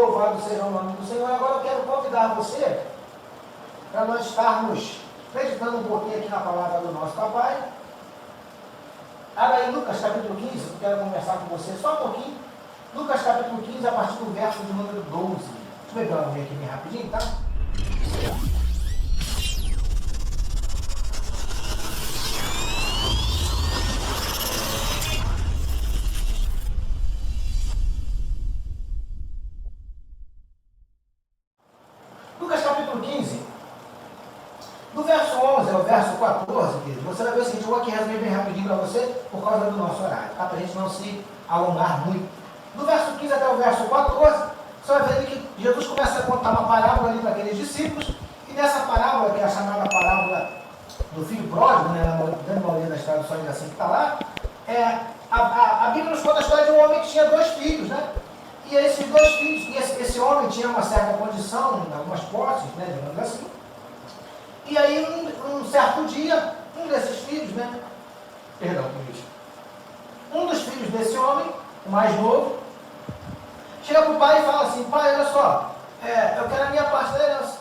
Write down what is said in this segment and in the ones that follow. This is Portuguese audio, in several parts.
louvado seja o nome do Senhor. Agora eu quero convidar você para nós estarmos meditando um pouquinho aqui na palavra do nosso papai. Abra aí Lucas capítulo 15, eu quero conversar com você só um pouquinho. Lucas capítulo 15, a partir do verso de número 12. Deixa eu ver para ver aqui bem rapidinho, tá? Lucas capítulo 15, do verso 11 ao verso 14, querido, você vai ver o seguinte, eu vou aqui resumir bem rapidinho para você, por causa do nosso horário, tá? Para a gente não se alongar muito. Do verso 15 até o verso 14, você vai ver que Jesus começa a contar uma parábola ali para aqueles discípulos, e nessa parábola, que é a chamada parábola do filho pródigo, né, na maioria das traduções assim que está lá, a Bíblia nos conta a história de um homem que tinha 2 filhos, né? E esses 2 filhos, e esse homem tinha uma certa condição, algumas posses, né, digamos assim. E aí, um certo dia, um desses filhos, né, um dos filhos desse homem, o mais novo, chega para o pai e fala assim: pai, olha só, eu quero a minha parte da herança.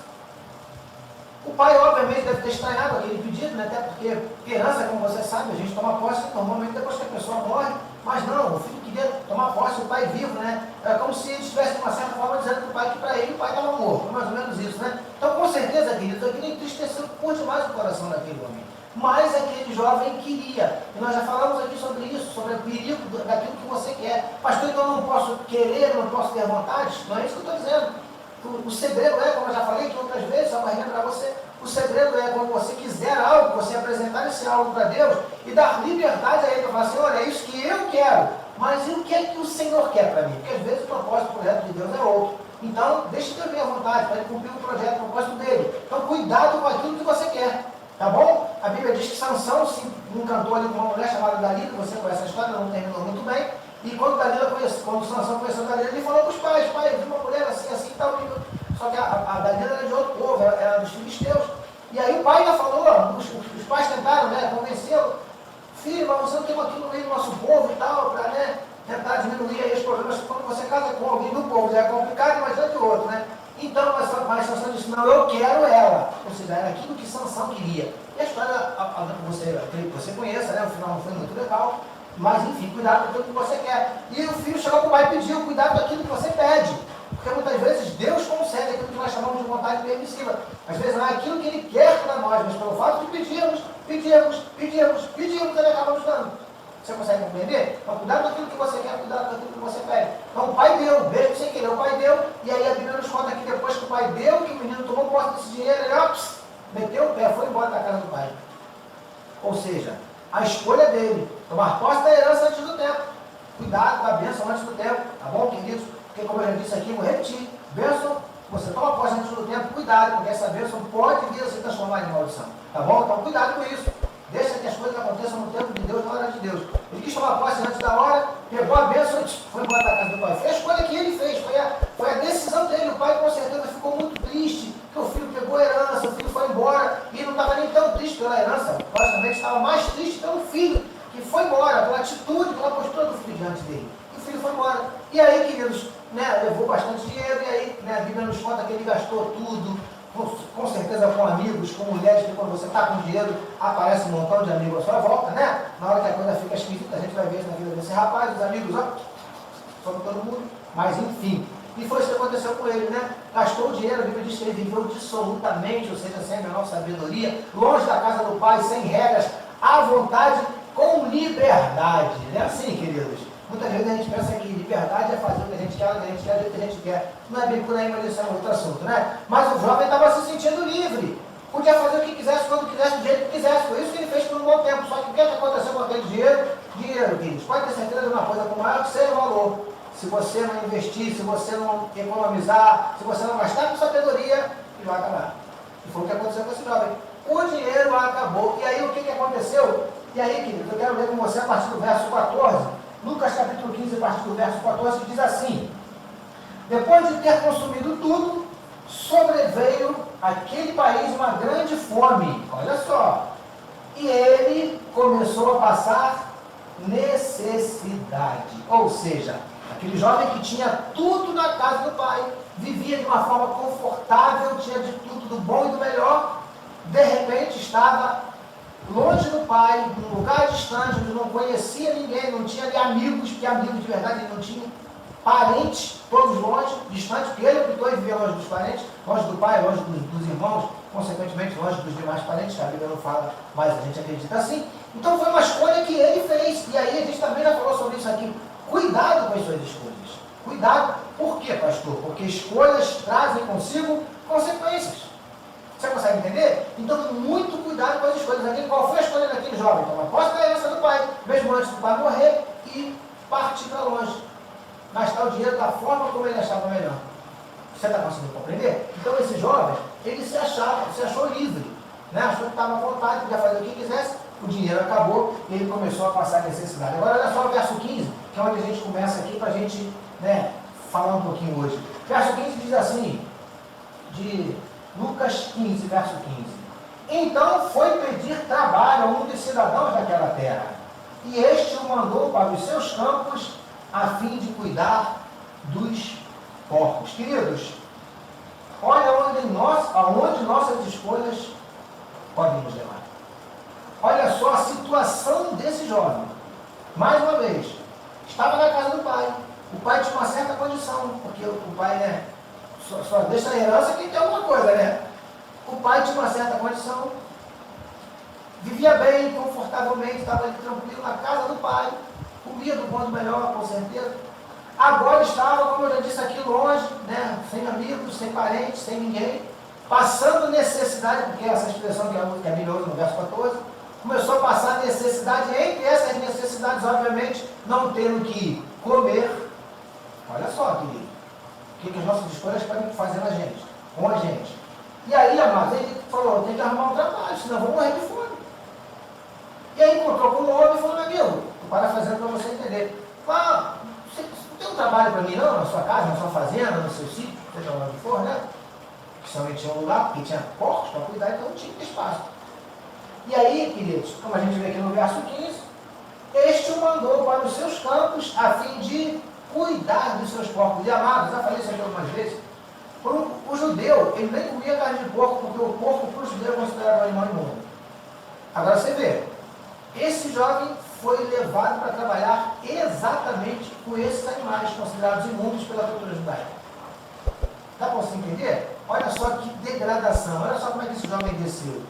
O pai, obviamente, deve ter estranhado aquele pedido, né, até porque herança, como você sabe, a gente toma posse normalmente depois que a pessoa morre, mas não, o filho queria tomar posse do pai vivo, né? É como se ele estivesse, de uma certa forma, dizendo para o pai que para ele o pai estava morto, mais ou menos isso, né? Então, com certeza, queridos, aquilo entristeceu por demais o coração daquele homem. Mas aquele jovem queria, e nós já falamos aqui sobre isso, sobre o perigo daquilo que você quer. Pastor, então eu não posso querer, não posso ter vontade? Não é isso que eu estou dizendo. O segredo é, como eu já falei aqui outras vezes, só para relembrar você, o segredo é quando você quiser algo, você apresentar esse algo para Deus e dar liberdade a Ele para falar assim: olha, é isso que eu quero, mas e o que é que o Senhor quer para mim? Porque às vezes o propósito, o projeto de Deus é outro. Então, deixe Deus ver a vontade para Ele cumprir o projeto, o propósito dele. Então, cuidado com aquilo que você quer, tá bom? A Bíblia diz que Sansão se encantou ali com uma mulher chamada Dalila, você conhece a história, não terminou muito bem. E quando Sansão conheceu Dalila, ele falou para os pais: pai, eu vi uma mulher assim, assim, tal. Só que a Dalila era de outro povo, era dos filisteus. E aí o pai ainda falou, os pais tentaram, né, convencê-lo: filho, mas você não tem aqui no meio do nosso povo e tal, para, né, tentar diminuir aí os problemas. Quando você casa com alguém do povo, já é complicado, imagina de outro, né? Então, mas Sansão disse: não, eu quero ela. Ou seja, era aquilo que Sansão queria. E a história, você conhece, né, o final não foi muito legal. Mas enfim, cuidado com aquilo que você quer. E o filho chegou para o pai e pediu: cuidado com aquilo que você pede. Porque muitas vezes Deus concede aquilo que nós chamamos de vontade permissiva. Às vezes não é aquilo que Ele quer para nós, mas pelo fato de pedirmos, Ele acaba nos dando. Você consegue compreender? Então cuidado com aquilo que você quer, cuidado com aquilo que você pede. Então o pai deu, mesmo sem querer, o pai deu, e aí a Bíblia nos conta que depois que o pai deu, que o menino tomou posse desse dinheiro, ele meteu o pé, foi embora da casa do pai. Ou seja, a escolha dele, tomar posse da herança antes do tempo. Cuidado com a bênção antes do tempo, tá bom, queridos? Porque, como eu já disse aqui, vou repetir: bênção, você toma posse antes do tempo, cuidado, porque essa bênção pode vir a se transformar em maldição, tá bom? Então, cuidado com isso. Deixa que as coisas aconteçam no tempo de Deus, na hora de Deus. Ele quis tomar posse antes da hora, pegou a bênção e foi embora da casa do pai. Foi a escolha que ele fez, foi a decisão dele. O pai, com certeza, ficou muito triste, que o filho pegou a herança, o filho foi embora, e não estava nem tão triste pela herança, basicamente estava mais triste pelo filho, que foi embora, pela atitude, pela postura do filho diante dele. E o filho foi embora. E aí, queridos, né, levou bastante dinheiro, e aí, né, a Bíblia nos conta que ele gastou tudo, com certeza com amigos, com mulheres, que quando você está com dinheiro, aparece um montão de amigos à sua volta, né? Na hora que a coisa fica esquisita, a gente vai ver isso na vida desse rapaz, os amigos, sobre todo mundo, mas enfim. E foi isso que aconteceu com ele, né? Gastou o dinheiro, a Bíblia diz que ele viveu dissolutamente, ou seja, sem a menor sabedoria, longe da casa do pai, sem regras, à vontade, com liberdade. Não é assim, queridos? Muitas vezes a gente pensa que liberdade é fazer o que a gente quer, o que a gente quer, do que a gente quer. Não é bem por aí, mas isso é um outro assunto, né? Mas o jovem estava se sentindo livre. Podia fazer o que quisesse, quando quisesse, do jeito que quisesse. Foi isso que ele fez por um bom tempo. Só que o que aconteceu com aquele dinheiro? Dinheiro, queridos. Pode ter certeza de uma coisa, com maior que seja o valor. Se você não investir, se você não economizar, se você não gastar com sabedoria, ele vai acabar. E foi o que aconteceu com esse jovem. O dinheiro acabou. E aí o que aconteceu? E aí, queridos, eu quero ler com você a partir do verso 14. Lucas capítulo 15, a partir do verso 14, que diz assim: depois de ter consumido tudo, sobreveio àquele país uma grande fome. Olha só. E ele começou a passar necessidade. Ou seja, aquele jovem que tinha tudo na casa do pai, vivia de uma forma confortável, tinha de tudo do bom e do melhor, de repente estava longe do pai, num lugar distante, onde não conhecia ninguém, não tinha ali amigos, porque amigos de verdade ele não tinha, parentes, todos longe, distantes, porque ele optou em viver longe dos parentes, longe do pai, longe dos irmãos, consequentemente longe dos demais parentes, que a Bíblia não fala, mas a gente acredita assim. Então foi uma escolha que ele fez, e aí a gente também já falou sobre isso aqui. Cuidado com as suas escolhas. Cuidado. Por quê, pastor? Porque escolhas trazem consigo consequências. Você consegue entender? Então, muito cuidado com as escolhas. Aqui, qual foi a escolha daquele jovem? Tomar posse da herança do pai, mesmo antes do pai morrer, e partir para longe. Gastar o dinheiro da forma como ele achava melhor. Você está conseguindo compreender? Então, esse jovem, ele se achou livre. Né? Achou que estava à vontade, podia fazer o que quisesse, o dinheiro acabou e ele começou a passar necessidade. Agora, olha só o verso 15, que é onde a gente começa aqui para a gente falar um pouquinho hoje. Verso 15 diz assim, de Lucas 15, verso 15. Então foi pedir trabalho a um dos cidadãos daquela terra, e este o mandou para os seus campos, a fim de cuidar dos porcos. Queridos, olha aonde nossas escolhas podem nos levar. Olha só a situação desse jovem. Mais uma vez, estava na casa do pai. O pai tinha uma certa condição, porque o pai, só deixa a herança quem tem alguma coisa, né? O pai tinha uma certa condição, vivia bem, confortavelmente, estava ali tranquilo na casa do pai, comia do bom do melhor, com certeza. Agora estava, como eu já disse aqui, longe, né? Sem amigos, sem parentes, sem ninguém, passando necessidade, porque essa expressão que a Bíblia usa no verso 14, começou a passar necessidade, entre essas necessidades, obviamente, não tendo que comer. Olha só, querido, o que as nossas escolhas podem fazer na gente, com a gente. E aí, amados, ele falou, tem que arrumar um trabalho, senão eu vou morrer de fome. E aí encontrou com um homem e falou, amigo, estou parafraseando para você entender. Você não tem um trabalho para mim não, na sua casa, na sua fazenda, no seu sítio, seja lá onde for, né? Que somente tinha um lugar, porque tinha porcos para cuidar, então tinha que ter espaço. E aí, queridos, como a gente vê aqui no verso 15, este o mandou para os seus campos, a fim de cuidar dos seus porcos. E amados, já falei isso aqui algumas vezes, o judeu, ele nem comia carne de porco, porque o porco para o judeu é considerado um animal imundo. Agora você vê, esse jovem foi levado para trabalhar exatamente com esses animais considerados imundos pela cultura judaica. Dá para você entender? Olha só que degradação, olha só como é que esse jovem desceu.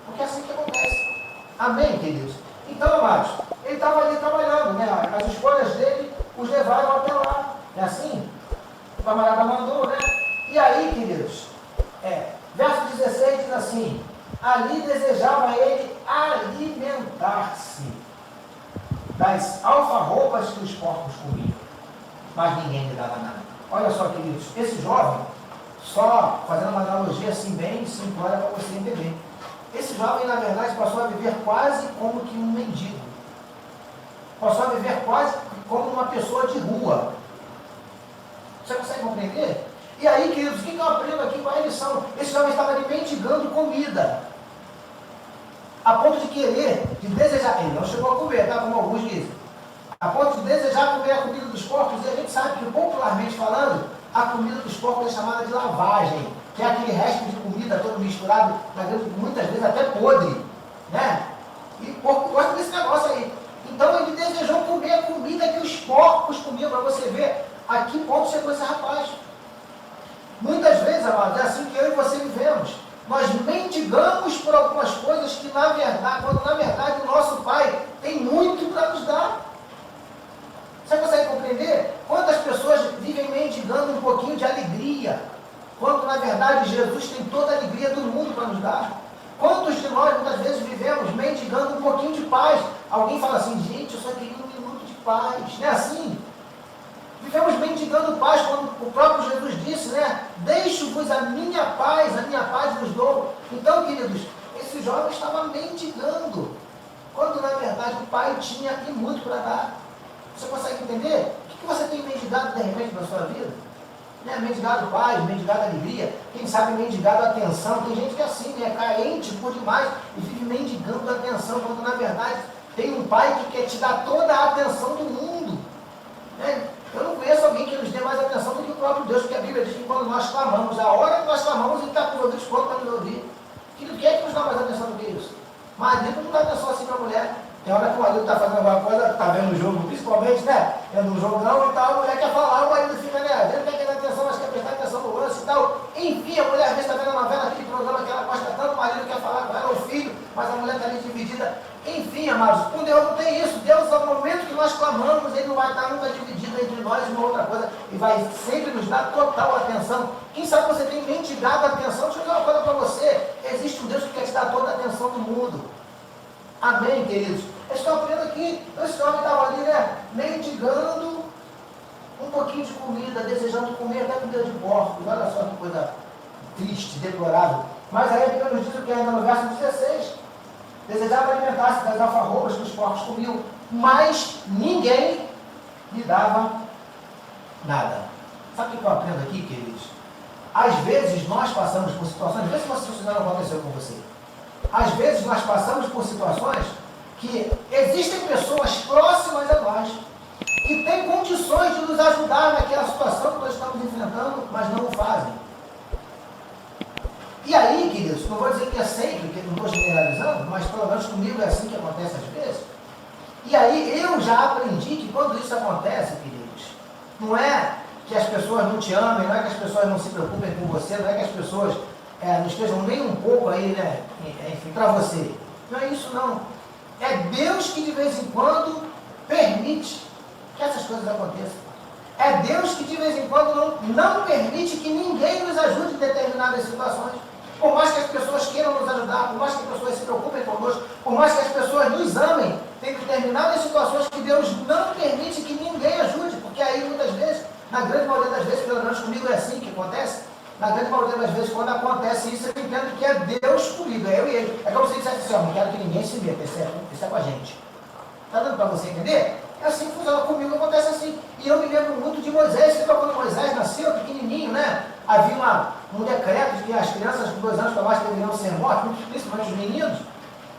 Porque é assim que acontece. Amém, queridos? Então, amados, ele estava ali trabalhando, né? As escolhas dele os levaram até lá. É assim? O camarada mandou, né? E aí, queridos, verso 16 diz assim, ali desejava ele alimentar-se das alfarrobas que os porcos comiam, mas ninguém lhe dava nada. Olha só, queridos, esse jovem, só fazendo uma analogia assim bem simplória para você entender, esse jovem, na verdade, passou a viver quase como que um mendigo, passou a viver quase como uma pessoa de rua. Você consegue compreender? E aí, queridos, o que eu aprendo aqui? Qual é a lição? Esse jovem estava ali mendigando comida, a ponto de querer, de desejar, ele não chegou a comer, tá? Como alguns dizem, a ponto de desejar comer a comida dos porcos, e a gente sabe que, popularmente falando, a comida dos porcos é chamada de lavagem, que é aquele resto de comida todo misturado, muitas vezes até podre, né? E o porco gosta desse negócio aí. Então ele desejou comer a comida que os porcos comiam, para você ver a que ponto chegou esse rapaz. Muitas vezes, amados, é assim que eu e você vivemos. Nós mendigamos por algumas coisas que, na verdade, quando na verdade o nosso Pai tem muito para nos dar. Você consegue compreender? Quantas pessoas vivem mendigando um pouquinho de alegria, quando na verdade Jesus tem toda a alegria do mundo para nos dar? Quantos de nós muitas vezes vivemos mendigando um pouquinho de paz? Alguém fala assim, gente, eu só queria um minuto de paz. Não é assim? Vivemos mendigando paz, quando o próprio Jesus disse, né? Deixo-vos a minha paz vos dou. Então, queridos, esse jovem estava mendigando, quando na verdade o pai tinha e muito para dar. Você consegue entender? O que você tem mendigado de repente na sua vida? Né? Mendigado paz, mendigado alegria, quem sabe mendigado atenção. Tem gente que é assim, né? Carente por demais e vive mendigando atenção, quando na verdade tem um pai que quer te dar toda a atenção do mundo. Né? Eu não conheço alguém que nos dê mais atenção do que o próprio Deus, porque a Bíblia diz que quando nós clamamos, a hora que nós clamamos, Ele está com os ouvidos prontos para nos ouvir. Quem é que nos dá mais atenção do que isso? Marido não dá atenção assim para a mulher. Tem hora que o marido está fazendo alguma coisa, está vendo o jogo, principalmente, né? É no jogão e tal, a mulher quer falar, o marido fica, né? Ele quer dar atenção, mas quer prestar atenção no lance e tal. Enfim, a mulher às vezes está vendo a novela, aquele programa que ela gosta tanto, o marido quer falar com ela, o filho, mas a mulher está ali dividida. Enfim, amados, com Deus não tem isso. Deus, ao momento que nós clamamos, Ele não vai estar nunca dividido entre nós e uma outra coisa, e vai sempre nos dar total atenção. Quem sabe você tem mendigado a atenção? Deixa eu dizer uma coisa para você. Existe um Deus que quer te dar toda a atenção do mundo. Amém, queridos? Eu estou aprendendo aqui, esse homem estava ali, né, mendigando um pouquinho de comida, desejando comer até comida de porcos. Olha só que coisa triste, deplorável. Mas aí a Bíblia nos diz o que ainda no verso 16. Desejava alimentar-se das alfarrobas que os porcos comiam, mas ninguém lhe dava nada. Sabe o que eu aprendo aqui, queridos? Às vezes nós passamos por situações, vê se isso não aconteceu com você. Às vezes nós passamos por situações que existem pessoas próximas a nós, que têm condições de nos ajudar naquela situação que nós estamos enfrentando, mas não o fazem. E aí, queridos, não vou dizer que é sempre, que não estou generalizando, mas pelo menos comigo é assim que acontece às vezes. E aí eu já aprendi que quando isso acontece, queridos, não é que as pessoas não te amem, não é que as pessoas não se preocupem com você, não é que as pessoas não estejam nem um pouco aí, né, enfim, para você. Não é isso não. É Deus que de vez em quando permite que essas coisas aconteçam. É Deus que de vez em quando não permite que ninguém nos ajude em determinadas situações. Por mais que as pessoas queiram nos ajudar, por mais que as pessoas se preocupem conosco, por mais que as pessoas nos amem, tem determinadas situações que Deus não permite que ninguém ajude, porque aí muitas vezes, na grande maioria das vezes, pelo menos comigo é assim que acontece, na grande maioria das vezes, quando acontece isso, eu entendo que é Deus comigo, é eu e ele. É como se ele dissesse assim, ó, não quero que ninguém se meta, isso é com a gente. Está dando para você entender? É assim que funciona comigo, acontece assim. E eu me lembro muito de Moisés, que quando Moisés nasceu, pequenininho, né? Havia um decreto de que as crianças com 2 anos para baixo deveriam ser mortas, principalmente os meninos.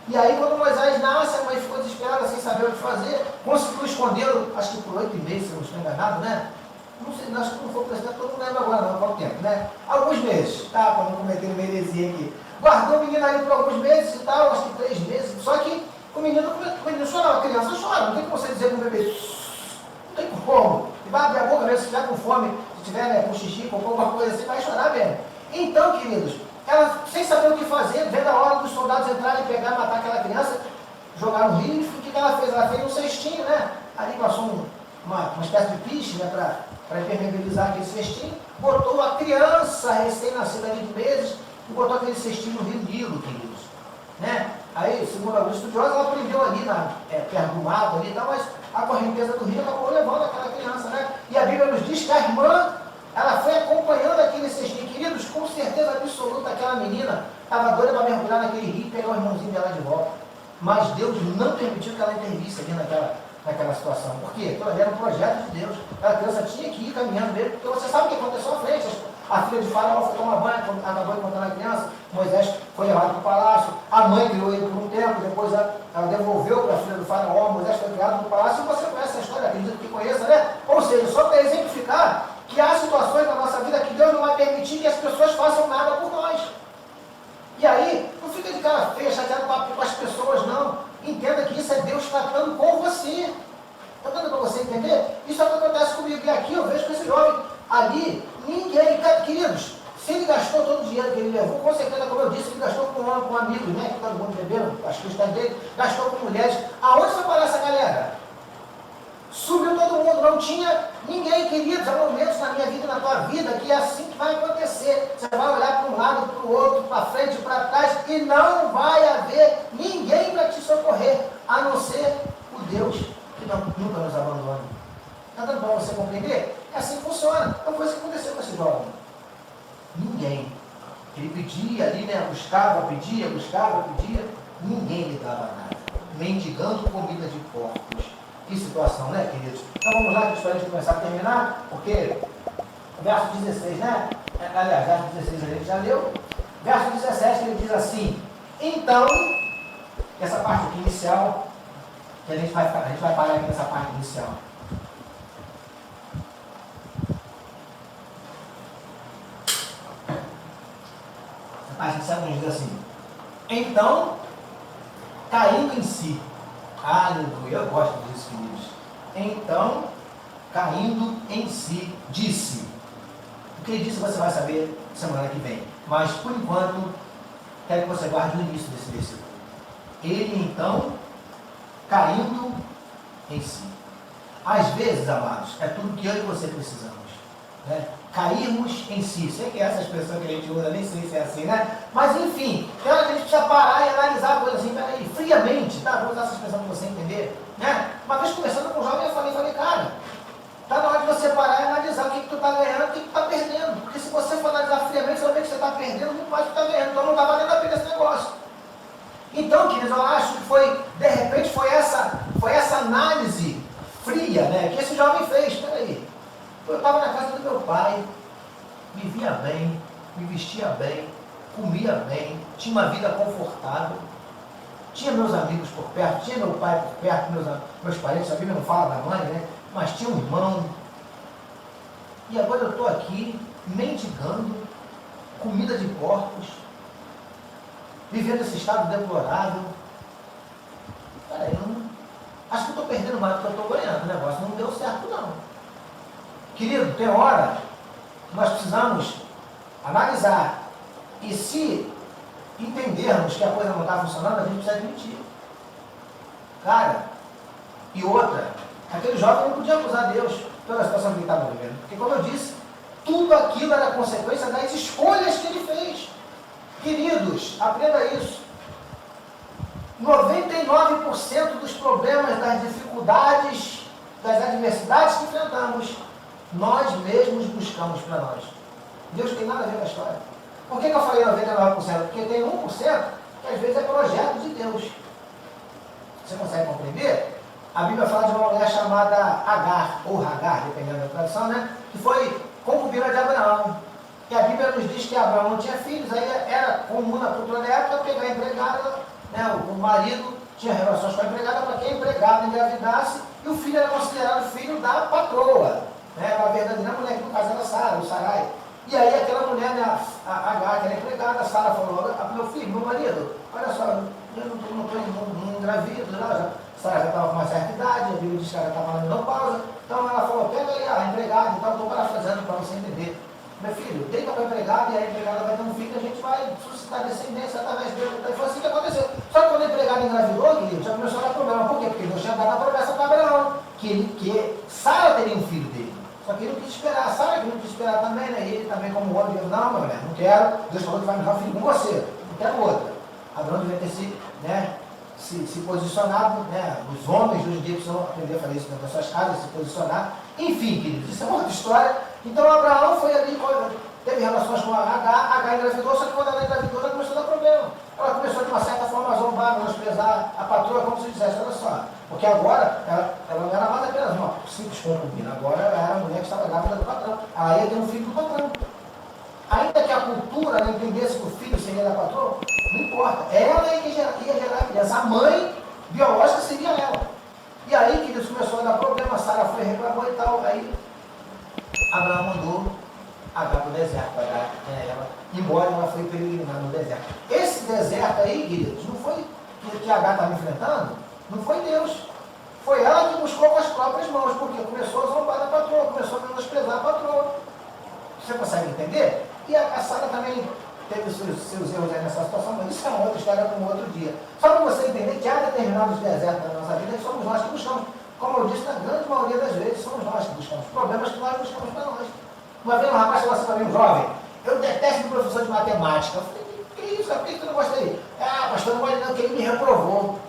E aí quando Moisés nasce, a mãe ficou desesperada, sem saber o que fazer, conseguiu escondê-lo, acho que por 8 meses, se eu não estou enganado, né? Não sei, acho que não foi presidente, todo mundo lembra agora não, qual tempo, né? Alguns meses, tá? Para não cometer uma heresia aqui. Guardou o menino ali por alguns meses e tal, acho que 3 meses, só que o menino chorava, a criança chora, não tem como você dizer para o bebê, não tem como. E vai abrir a boca mesmo, se estiver com fome, se estiver, né, com xixi, com alguma coisa assim, vai chorar mesmo. Então, queridos, ela, sem saber o que fazer, vendo a hora dos soldados entrarem, pegar e matar aquela criança, jogar no rio, o que ela fez? Ela fez um cestinho, né? Ali passou uma espécie de piche, né, para impermeabilizar aquele cestinho, botou a criança recém-nascida ali de meses e botou aquele cestinho no rio Nilo, queridos. Né? Aí, segundo alguns estudiosos, ela prendeu ali perto do mato ali e tal, mas a correnteza do rio acabou levando aquela criança, né? E a Bíblia nos diz que a irmã, ela foi acompanhando aquele cestinho. Queridos, com certeza absoluta, aquela menina estava doida para mergulhar naquele rio e pegar o irmãozinho dela de volta. Mas Deus não permitiu que ela intervisse ali naquela situação. Por quê? Porque era um projeto de Deus. A criança tinha que ir caminhando mesmo, porque você sabe o que aconteceu à frente. A filha de Faraó foi tomar banho, acabou encontrando a criança, Moisés foi levado para o palácio, a mãe criou ele por um tempo, depois ela devolveu para a filha do Faraó, Moisés foi criado no palácio, e você conhece essa história, acredito que conheça, né? Ou seja, só para exemplificar que há situações na nossa vida que Deus não vai permitir que as pessoas façam nada por nós. E aí, não fica de cara feia, chateado com as pessoas, não. Entenda que isso é Deus tratando com você. Está dando para você entender? Isso é o que acontece comigo. E aqui eu vejo que esse jovem ali, ninguém, queridos, se ele gastou todo o dinheiro que ele levou, com certeza, como eu disse, ele gastou com amigos, né? Que todo mundo bebendo, as cristãs dele, gastou com mulheres. Aonde foi parar essa galera? Subiu todo mundo, não tinha ninguém, queridos. Há momentos na minha vida e na tua vida que é assim que vai acontecer. Você vai olhar para um lado, para o outro, para frente, para trás, e não vai haver ninguém para te socorrer, a não ser o Deus que nunca nos abandona. Está dando para você compreender? É assim que funciona. Então foi isso que aconteceu com esse jovem. Ninguém. Ele pedia ali, né? Buscava, pedia, ninguém lhe dava nada. Mendigando comida de porcos. Que situação, né, queridos? Então vamos lá, que a gente começar a terminar, porque verso 16, né? Aliás, verso 16 a gente já leu. Verso 17 ele diz assim: então, essa parte aqui inicial, que a gente vai parar aqui nessa parte inicial. a gente sabe dizer assim, então, caindo em si, aleluia, eu gosto disso, queridos. Então, caindo em si, disse. O que ele disse você vai saber semana que vem. Mas, por enquanto, quero que você guarde o início desse versículo. Ele, então, caindo em si. Às vezes, amados, é tudo que eu e você precisamos. Né? Cairmos em si. Sei que é essa expressão que a gente usa, nem sei se é assim, né? Mas, enfim, tem hora que a gente precisa parar e analisar a coisa assim, peraí, friamente, tá? Vou usar essa expressão para você entender. Né? Uma vez conversando com um jovem, eu falei, cara, tá na hora de você parar e analisar o que tu tá ganhando e o que tu tá perdendo. Porque se você for analisar friamente, você vai ver que você tá perdendo muito mais do que tu tá ganhando. Então não tá valendo a pena esse negócio. Então, queridos, eu acho que foi, de repente, foi essa análise fria, né, que esse jovem fez. Peraí, eu estava na casa do meu pai, vivia bem, me vestia bem, comia bem, tinha uma vida confortável, tinha meus amigos por perto, tinha meu pai por perto, meus parentes, a Bíblia não fala da mãe, né, mas tinha um irmão. E agora eu estou aqui, mendigando, comida de porcos, vivendo esse estado deplorável. Peraí, acho que eu estou perdendo mais do que eu estou ganhando. O negócio não deu certo, não. Querido, tem hora que nós precisamos analisar. E se entendermos que a coisa não está funcionando, a gente precisa admitir. Cara, e outra, aquele jovem não podia acusar Deus pela situação que ele estava vivendo. Porque, como eu disse, tudo aquilo era consequência das escolhas que ele fez. Queridos, aprenda isso. 99% dos problemas, das dificuldades, das adversidades que enfrentamos, nós mesmos buscamos para nós. Deus tem nada a ver com a história. Por que eu falei 99%? Porque tem 1% que às vezes é projeto de Deus. Você consegue compreender? A Bíblia fala de uma mulher chamada Agar, ou Hagar, dependendo da tradução, né? Que foi concubina de Abraão. E a Bíblia nos diz que Abraão não tinha filhos, aí era comum na cultura da época pegar a empregada, né, o marido tinha relações com a empregada para que a empregada engravidasse, e o filho era considerado filho da patroa, né, a verdadeira mulher, que no caso era Sara, o Sarai. E aí aquela mulher, né, a Agar, que era empregada, a Sara falou, meu filho, meu marido, olha só, eu não engravido, né, Sara já estava com uma certa idade, a Bíblia diz que ela estava na menopausa, então ela falou, pega aí a empregada, então estou parafraseando para você entender. Meu filho, deita para a empregada e a empregada vai ter um filho e a gente vai suscitar descendência através dele. Então, foi assim que aconteceu. Só que quando a empregada engravidou, querido, já começou a dar problema. Por quê? Porque Deus tinha dado a promessa para Abraão, que Sara teria um filho dele. Só que ele não quis esperar. Sara que não quis esperar também, né? E ele também, como homem, disse, não, meu mulher, não quero. Deus falou que vai me dar um filho com você. Não quero outra. Abraão devia ter se posicionado, né? Os homens hoje em dia precisam aprender a fazer isso nas suas casas, se posicionar. Enfim, queridos, isso é uma outra história. Então Abraão foi ali, teve relações com a Agar engravidou, só que quando ela engravidou, ela começou a dar problema. Ela começou de uma certa forma a zombar, a menosprezar a patroa, como se dissesse, olha só, porque agora ela não era mais apenas uma simples concubina, agora ela era a mulher que estava grávida do patrão. Ela ia ter um filho do patrão. Ainda que a cultura não entendesse que o filho seria da patroa, não importa. Ela ia gerar a criança. A mãe biológica seria ela. E aí, queridos, começou a dar problema, Sara foi reclamou e tal. Aí Abraão mandou Agar para o deserto, para ela, embora ela foi peregrinar no deserto. Esse deserto aí, queridos, não foi que Agar estava enfrentando, não foi Deus. Foi ela que buscou com as próprias mãos, porque começou a zombar da patroa, começou a menosprezar a patroa. Você consegue entender? E a Sara também teve seus erros aí nessa situação, mas isso é uma outra história para um outro dia. Só para você entender que há determinados desertos na nossa vida que somos nós que buscamos. Como eu disse, na grande maioria das vezes, somos nós que buscamos problemas que nós buscamos para nós. Uma vez um rapaz falou assim para mim, um jovem, eu detesto o professor de matemática. Eu falei, que isso, por que tu não gosta dele? Ah, pastor, não gosta não, que ele me reprovou.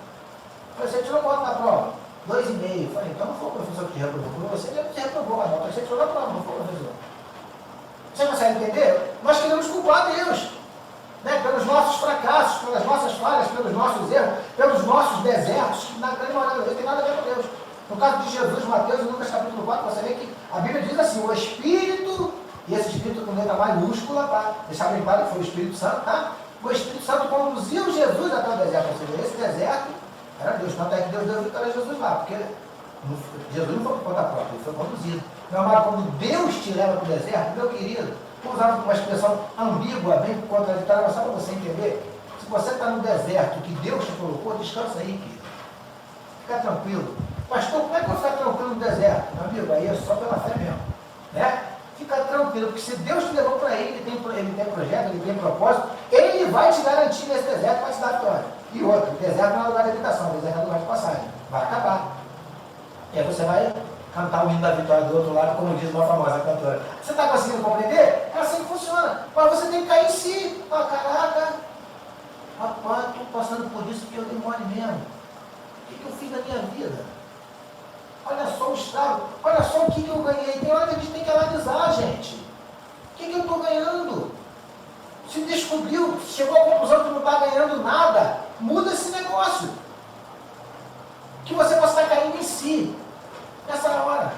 Eu falei, você tirou quanto na prova? 2,5. Eu falei, então não foi o professor que te reprovou, foi você mesmo que te reprovou, mas não, você tirou na prova, não foi o professor. Você consegue entender? Nós queremos culpar Deus, né? Pelos nossos fracassos, pelas nossas falhas, pelos nossos erros, pelos nossos desertos, que na grande maioria das vezes tem nada a ver com Deus. No caso de Jesus, Mateus, em Lucas capítulo 4, você vê que a Bíblia diz assim, o Espírito, e esse Espírito com letra maiúscula, para deixar bem claro que foi o Espírito Santo, tá? O Espírito Santo conduziu Jesus até o deserto, ou seja, esse deserto era Deus, tanto é que Deus deu vitória a Jesus lá, porque Jesus não foi por conta própria, ele foi conduzido. Meu amado, quando Deus te leva para o deserto, meu querido, Vou usar uma expressão ambígua, bem contraditória, mas só para você entender. Se você está no deserto que Deus te colocou, descansa aí, querido. Fica tranquilo. Pastor, como é que eu vou ficar tranquilo no deserto? Meu amigo, aí é só pela fé mesmo. Né? Fica tranquilo, porque se Deus te levou para ele tem projeto, ele tem propósito, ele vai te garantir nesse deserto, vai te dar vitória. E outro, o deserto não é lugar de habitação, o deserto é lugar de passagem. Vai acabar. E aí você vai cantar o hino da vitória do outro lado, como diz uma famosa cantora. Você está conseguindo compreender? É assim que funciona. Mas você tem que cair em si. Ah, caraca, rapaz, estou passando por isso que eu demore mesmo. O que eu fiz na minha vida? Olha só o estrago, olha só o que eu ganhei. Tem hora que a gente tem que analisar, gente. O que eu estou ganhando? Se descobriu, chegou à conclusão que não está ganhando nada, muda esse negócio. Que você possa estar caindo em si. Nessa hora.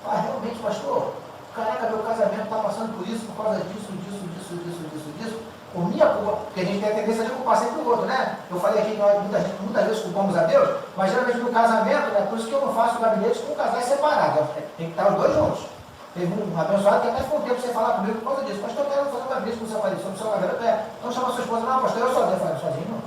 Ah, realmente, pastor, caraca, meu casamento está passando por isso, por causa disso. Por minha culpa, porque a gente tem a tendência de culpar sempre o outro, né? Eu falei aqui que nós muitas vezes culpamos a Deus, mas geralmente no casamento, né? Por isso que eu não faço gabinete com casais separados, tem que estar os dois juntos. Teve um abençoado que até ficou um tempo sem falar comigo por causa disso. Pastor, eu quero fazer um gabinete com o seu marido, sobre o seu casamento, então chama a sua esposa, não, pastor, eu sozinho. Eu falei, sozinho não.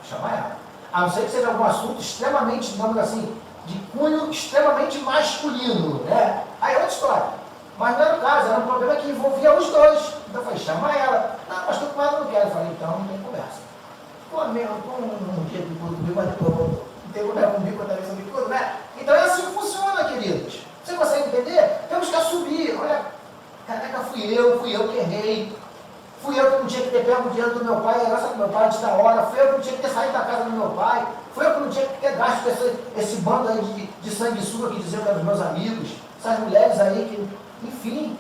Chama ela. A não ser que seja algum assunto extremamente, digamos assim, de cunho extremamente masculino, né? Aí é outra história. Mas não era o caso, era um problema que envolvia os dois. Então eu falei, chama ela. Não, pastor, com ela não quero. Eu falei, então não tem conversa. Pô, meu, um dia que comigo, mas depois não tem problema comigo, outra vez sobre tudo, né? Então é assim que funciona, queridos. Você consegue entender? Temos que assumir. Olha, caraca, fui eu que errei. Fui eu que não tinha que ter pego o dinheiro do meu pai, a herança do meu pai antes da hora. Fui eu que não tinha que ter saído da casa do meu pai. Fui eu que não tinha que ter gasto esse bando aí de sanguessuga que diziam que eram os meus amigos. Essas mulheres aí que, enfim,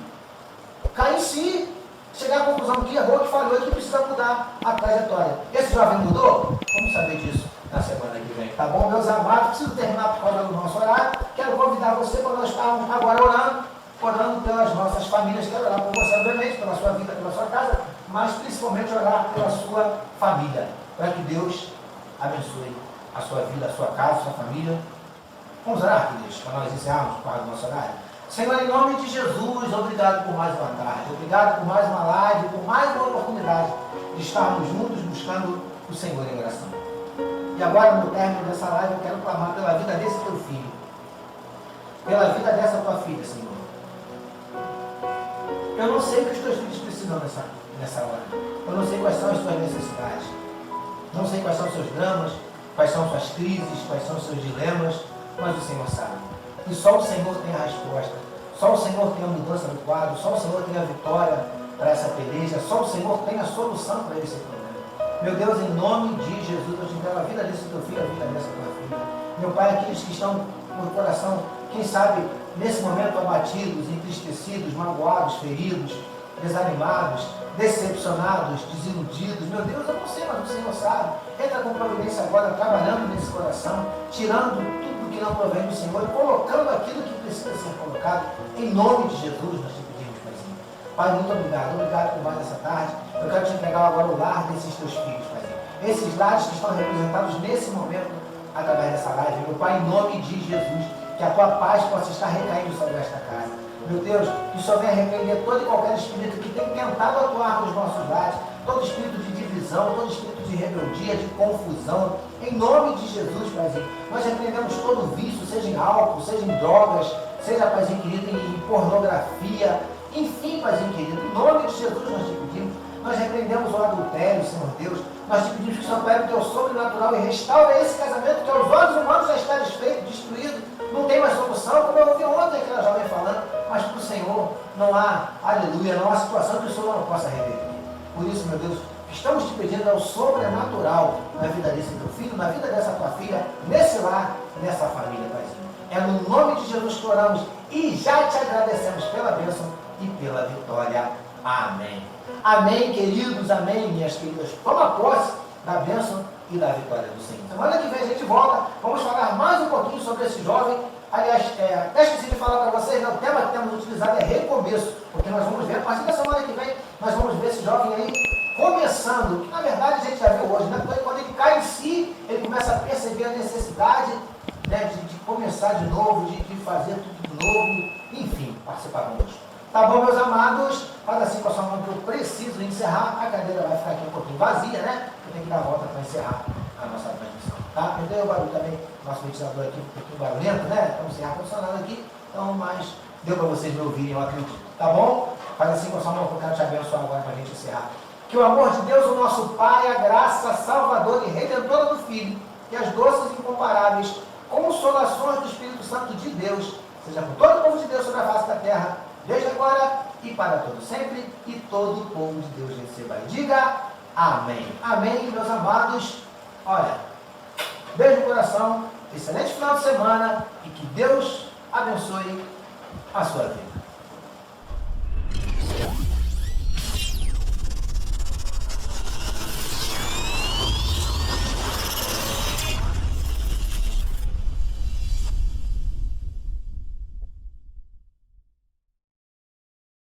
cai em si. Chegar à conclusão que errou, que falhou e que precisa mudar a trajetória. Esse jovem mudou? Vamos saber disso na semana que vem. Tá bom, meus amados? Preciso terminar por causa do nosso horário. Quero convidar você para nós estarmos agora orando pelas nossas famílias. Quero orar por você, obviamente, pela sua vida, pela sua casa, mas principalmente orar pela sua família, para que Deus abençoe a sua vida, a sua casa, a sua família. Vamos orar, queridos, para nós encerrarmos por causa do nosso horário. Senhor, em nome de Jesus, obrigado por mais uma tarde, obrigado por mais uma live, por mais uma oportunidade de estarmos juntos buscando o Senhor em oração. E agora, no término dessa live, eu quero clamar pela vida desse teu filho, pela vida dessa tua filha, Senhor. Eu não sei o que os teus filhos precisam nessa hora. Eu não sei quais são as suas necessidades. Não sei quais são os seus dramas, quais são suas crises, quais são os seus dilemas, mas o Senhor sabe. E só o Senhor tem a resposta. Só o Senhor tem a mudança do quadro. Só o Senhor tem a vitória para essa peleja. Só o Senhor tem a solução para esse problema. Meu Deus, em nome de Jesus, eu te entrego a vida desse teu filho, a vida dessa tua filha. Meu Pai, aqueles que estão com o coração, quem sabe, nesse momento abatidos, entristecidos, magoados, feridos, desanimados, decepcionados, desiludidos. Meu Deus, eu não sei, mas o Senhor sabe. Entra com providência agora, trabalhando nesse coração, tirando tudo que não provém do Senhor e colocando aquilo que precisa ser colocado. Em nome de Jesus, nós te pedimos, Paizinho. Pai, muito obrigado. Obrigado por mais essa tarde. Eu quero te entregar agora o lar desses teus filhos, Paizinho. Esses lares que estão representados nesse momento, através dessa live. Meu Pai, em nome de Jesus, que a tua paz possa estar recaindo sobre esta casa. Meu Deus, que o Senhor venha repreender todo e qualquer espírito que tem tentado atuar nos nossos lares, todo espírito de divisão, todo espírito de rebeldia, de confusão, em nome de Jesus, Paizinho. Nós repreendemos todo vício, seja em álcool, seja em drogas, seja, Paizinho querido, em pornografia, enfim, Paizinho querido, em nome de Jesus nós te pedimos. Nós repreendemos o adultério, Senhor Deus. Nós te pedimos que o Senhor pegue o teu sobrenatural e restaure esse casamento que aos olhos humanos já está desfeito, destruído. Não tem mais solução, como eu ouvi ontem aquela jovem falando, mas para o Senhor não há, aleluia, não há situação que o Senhor não possa reverter. Por isso, meu Deus, estamos te pedindo ao sobrenatural na vida desse teu filho, na vida dessa tua filha, nesse lar, nessa família, Paizinho. É no nome de Jesus que oramos e já te agradecemos pela bênção e pela vitória. Amém. Amém, queridos, amém, minhas queridas. Toma posse da bênção e da vitória do Senhor. Semana que vem a gente volta, vamos falar mais um pouquinho sobre esse jovem. Aliás, até esqueci de falar para vocês, o tema que temos utilizado é recomeço, porque nós vamos ver, a partir da semana que vem, nós vamos ver esse jovem aí começando, que na verdade a gente já viu hoje, né? Quando ele cai em si, ele começa a perceber a necessidade, né, de começar de novo, de fazer tudo de novo, enfim, participar conosco. Tá bom, meus amados? Faz assim com a sua mão que eu preciso encerrar. A cadeira vai ficar aqui um pouquinho vazia, né? Eu tenho que dar a volta para encerrar a nossa transmissão. Tá? Eu tenho o barulho também, nosso ventilador aqui um pouquinho barulhento, né? Vamos encerrar condicionado aqui. Então, mas deu para vocês me ouvirem, eu acredito. Tá bom? Faz assim com a sua mão que eu quero te abençoar agora para a gente encerrar. Que o amor de Deus, o nosso Pai, a graça salvadora e redentora do Filho, e as doces e incomparáveis consolações do Espírito Santo de Deus, seja com todo o povo de Deus sobre a face da terra, desde agora e para todo sempre, e todo o povo de Deus receba e diga amém. Amém, meus amados. Olha, beijo no coração, excelente final de semana e que Deus abençoe a sua vida.